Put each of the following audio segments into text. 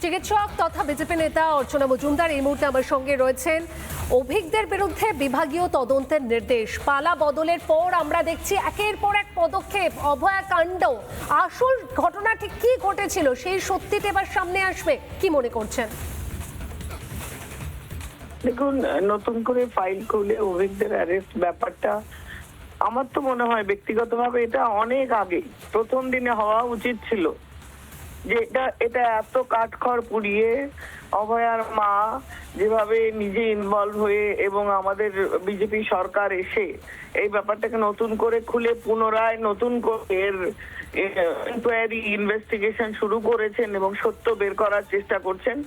চিকিৎসক তথা বিজেপি নেতা অর্চনা মজুমদার এই মুহূর্তে আমার সঙ্গে রয়েছেন। অভিজ্ঞদের বিরুদ্ধে বিভাগীয় তদন্তের নির্দেশ, পালা বদলের পর আমরা দেখছি একের পর এক পদক্ষেপ, অভয়াকাণ্ড। আসল ঘটনা ঠিক কি ঘটেছিল সেই সত্যিটা এবার সামনে আসবে, কি মনে করছেন? দেখুন, নতুন করে ফাইল করলে অভিজ্ঞদের অ্যারেস্ট ব্যাপারটা আমার তো মনে হয় ব্যক্তিগতভাবে এটা অনেক আগে প্রথম দিনে হওয়া উচিত ছিল। যে এটা এত কাঠখড় পুড়িয়ে অভয়ার মা যেভাবে নিজে ইনভলভ হয়ে এবং আমাদের বিজেপি সরকার এসে এই ব্যাপারটাকে নতুন করে খুলে পুনরায় নতুন করে এর ইনকোয়ারি ইনভেস্টিগেশন শুরু করেছেন এবং সত্য বের করার চেষ্টা করছেন।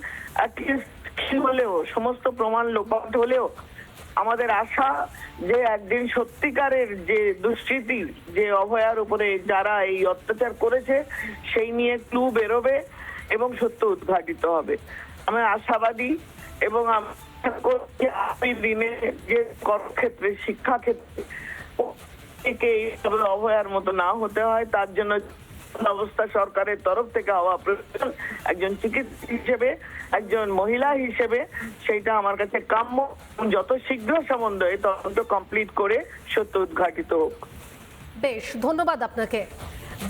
হলেও সমস্ত প্রমাণ লোপাট হলেও আমাদের আশা যে একদিন সত্যিকারের যে দুষ্কৃতি, যে অভয়ার উপরে যারা এই অত্যাচার করেছে সেই নিয়ে ক্লু বেরোবে এবং সত্য উদ্ঘাটিত হবে। আমি আশাবাদী এবং আগামী দিনে যে কর্মক্ষেত্রে শিক্ষা ক্ষেত্রে অভয়ার মতো না হতে হয় তার জন্য ব্যবস্থা সরকারের তরফ থেকে হওয়া প্রয়োজন। একজন চিকিৎসক হিসেবে, একজন মহিলা হিসেবে সেইটা আমার কাছে কাম্য। যত শীঘ্র সম্বন্ধ এই তদন্ত কমপ্লিট করে সত্য উদ্ঘাটিত হোক। বেশ, ধন্যবাদ আপনাকে।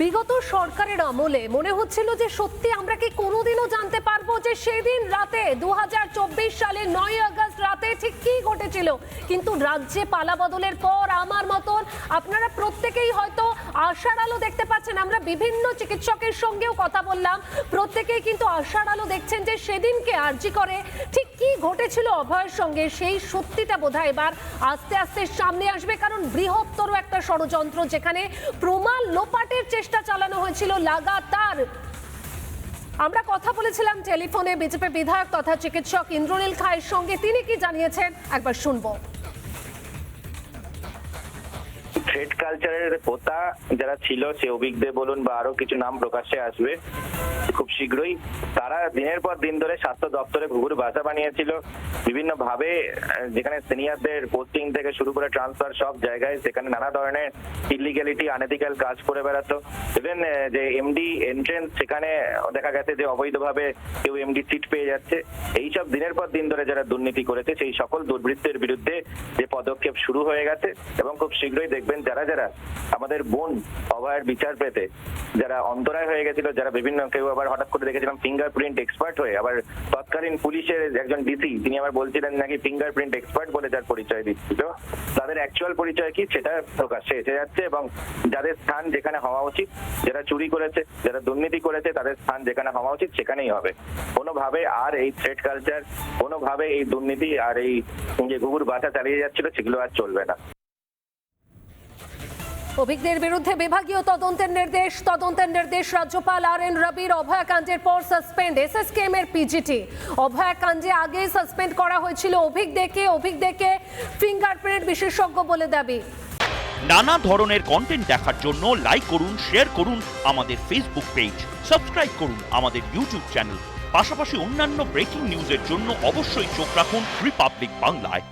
বিগত সরকারের আমলে মনে হচ্ছিল যে সত্যি আমরা কি কোনোদিনও জানতে পারবো যে সেদিন রাতে 2024 সালের 9 আগস্ট রাতে ঠিক কি ঘটেছিল। কিন্তু রাজ্যে পালা বদলের পর আমার মতন আপনারা প্রত্যেকেই হয়তো আশার আলো দেখতে পাচ্ছেন। আমরা বিভিন্ন চিকিৎসকের সঙ্গেও কথা বললাম, প্রত্যেকেই কিন্তু আশার আলো দেখছেন যে সেদিনকে আরজি করে ঠিক কি ঘটেছিল অভয়ের সঙ্গে সেই সত্যিটা বোধহয় এবার আস্তে আস্তে সামনে আসবে। কারণ বৃহত্তর একটা ষড়যন্ত্র যেখানে প্রমাণ লোপাটের চেষ্টা চালানো হয়েছিল লাগাতার। আমরা কথা বলেছিলাম টেলিফোনে বিজেপি বিধায়ক তথা চিকিৎসক ইন্দ্রনীল খায়ের সঙ্গে, তিনি কি জানিয়েছেন একবার শুনবো। থ্রেড কালচারের হোতা যারা ছিল, সে অভিজ্ঞ বলুন বা আরো কিছু নাম প্রকাশ্যে আসবে খুব শীঘ্রই। তারা দিনের পর দিন ধরে স্বাস্থ্য দপ্তরে ঘুঘুর বাসা বানিয়েছিল বিভিন্ন ভাবে, যেখানে সিনিয়রদের পোস্টিং থেকে শুরু করে ট্রান্সফার সব জায়গায়, সেখানে নানা ধরনের ইলিগ্যালিটি আনএথিক্যাল কাজ করে বেড়াতো। ইভেন যে এমডি এন্ট্রেন্স, সেখানে দেখা গেছে যে অবৈধভাবে কেউ এমডি সিট পেয়ে যাচ্ছে। এইসব দিনের পর দিন ধরে যারা দুর্নীতি করেছে সেই সকল দুর্বৃত্তের বিরুদ্ধে যে পদক্ষেপ শুরু হয়ে গেছে এবং খুব শীঘ্রই দেখবেন যারা যারা আমাদের বোন অভয়ের বিচার পেতে যারা অন্তরায় হয়ে গেছিল, যারা বিভিন্ন কেউ আবার হঠাৎ করে দেখেছিলাম ফিঙ্গারপ্রিন্ট এক্সপার্ট হয়ে, আবার তৎকালীন পুলিশের একজন ডিসি তিনি আবার বলছিলেন নাকি ফিঙ্গারপ্রিন্ট এক্সপার্ট বলে যার পরিচয় দিচ্ছিল, তাদের অ্যাকচুয়াল পরিচয় কি সেটা প্রকাশ্যে এসে যাচ্ছে। এবং যাদের স্থান যেখানে হওয়া উচিত, যারা চুরি করেছে, যারা দুর্নীতি করেছে, তাদের স্থান যেখানে হওয়া উচিত সেখানেই হবে। কোনোভাবে আর এই থ্রেড কালচার, কোনোভাবে এই দুর্নীতি আর এই যে ঘুঘুর বাসা চালিয়ে যাচ্ছিল সেগুলো আর চলবে না। অভিজ্ঞদের বিরুদ্ধে বিভাগীয় তদন্তের নির্দেশ রাজ্যপাল আর.এন. রবির। অভয়াকাণ্ডের পর সাসপেন্ড এসএসকেএম এর পিজিটি। অভয়াকাণ্ডে আগে সাসপেন্ড করা হয়েছিল অভিজ্ঞদেরকে ফিঙ্গারপ্রিন্ট বিশেষজ্ঞ বলে দাবি। নানা ধরনের কন্টেন্ট দেখার জন্য লাইক করুন, শেয়ার করুন আমাদের ফেসবুক পেজ, সাবস্ক্রাইব করুন আমাদের ইউটিউব চ্যানেল। পাশাপাশি অন্যান্য ব্রেকিং নিউজের জন্য অবশ্যই চোখ রাখুন রিপাবলিক বাংলায়।